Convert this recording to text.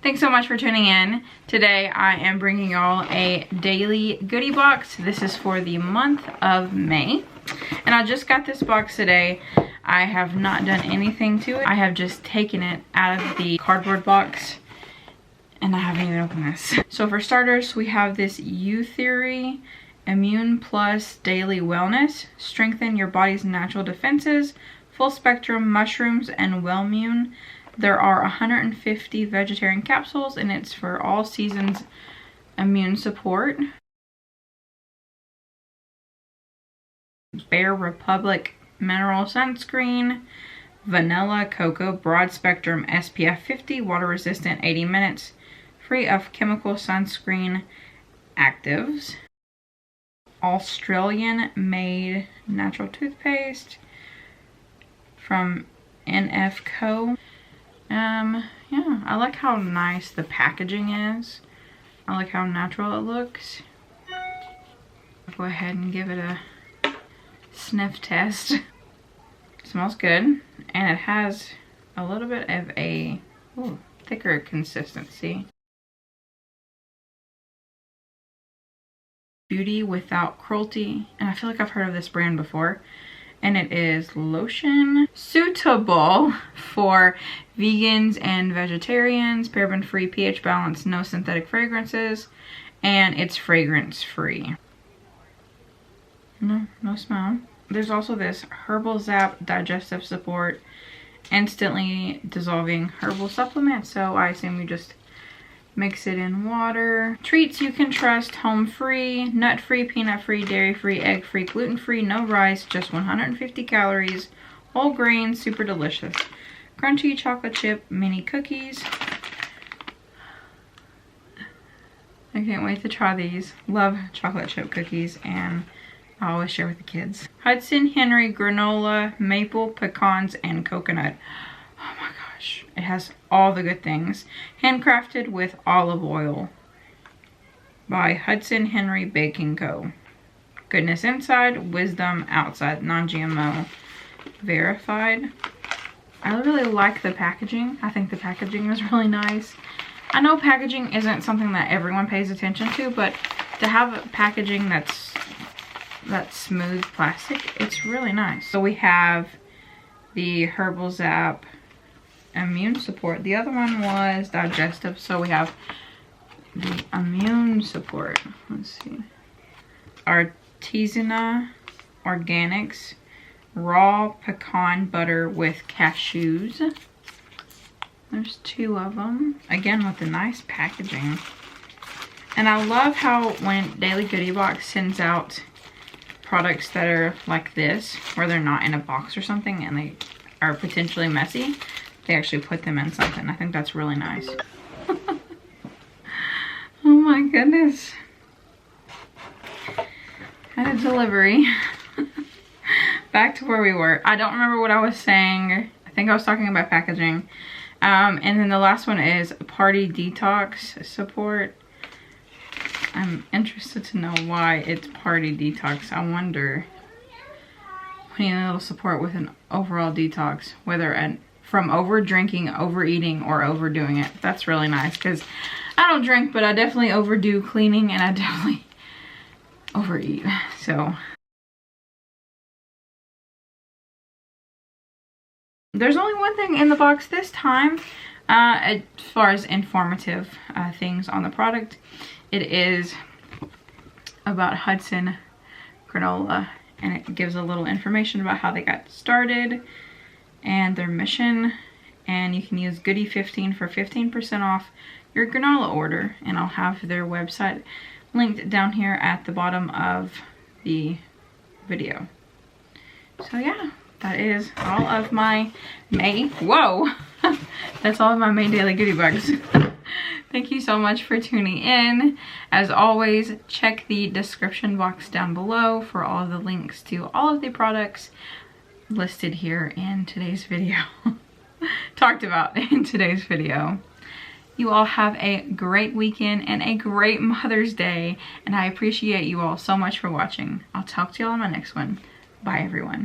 Thanks so much for tuning in. Today I am bringing y'all a daily goodie box. This is for the month of May. And I just got this box today. I have not done anything to it. I have just taken it out of the cardboard box and I haven't even opened this. So for starters, we have this YouTheory Immune Plus Daily Wellness. Strengthen your body's natural defenses. Full spectrum mushrooms and Wellmune. There are 150 vegetarian capsules and it's for all seasons immune support. Bare Republic Mineral Sunscreen. Vanilla Cocoa Broad Spectrum SPF 50 water resistant 80 minutes. Free of chemical sunscreen actives. Australian made natural toothpaste from NFco. Yeah, I like how nice the packaging is. I like how natural it looks. I'll go ahead and give it a sniff test. It smells good, and it has a little bit of a thicker consistency. Beauty without cruelty, and I feel like I've heard of this brand before. And it is lotion suitable for vegans and vegetarians, paraben-free, pH balanced, no synthetic fragrances, and it's fragrance free. No smell. There's also this Herbal Zap digestive support, instantly dissolving herbal supplement. So I assume you just mix it in water. Treats you can trust, home free, nut free, peanut free, dairy free, egg free, gluten free, no rice, just 150 calories, whole grain, super delicious. Crunchy chocolate chip mini cookies. I can't wait to try these. Love chocolate chip cookies and I always share with the kids. Hudson Henry granola, maple, pecans, and coconut. Oh my gosh, it has all the good things. Handcrafted with olive oil by Hudson Henry Baking Co. Goodness inside, wisdom outside, non-GMO, verified. I really like the packaging. I think the packaging is really nice. I know packaging isn't something that everyone pays attention to, but to have packaging that's smooth plastic, it's really nice. So we have the Herbal Zap immune support. The other one was digestive, so we have the immune support. Let's see. Artisana Organics raw pecan butter with cashews. There's 2 of them, again with the nice packaging. And I love how when Daily Goodie Box sends out products that are like this, where they're not in a box or something and they are potentially messy, they actually put them in something. I think that's really nice. Oh my goodness. Had a delivery. Back to where we were. I don't remember what I was saying. I think I was talking about packaging. And then the last one is party detox support. I'm interested to know why it's party detox. I wonder. We need a little support with an overall detox, whether from over drinking, overeating, or overdoing it. That's really nice because I don't drink, but I definitely overdo cleaning and I definitely overeat. So there's only one thing in the box this time as far as informative things on the product. It is about Hudson Granola, and it gives a little information about how they got started and their mission. And you can use Goodie 15 for 15% off your granola order, and I'll have their website linked down here at the bottom of the video. So yeah, that is all of my May, that's all of my May daily goodie bags. Thank you so much for tuning in. As always, check the description box down below for all the links to all of the products listed here in today's video. Talked about in today's video. You all have a great weekend and a great Mother's Day, and I appreciate you all so much for watching. I'll talk to you all on my next one. Bye everyone.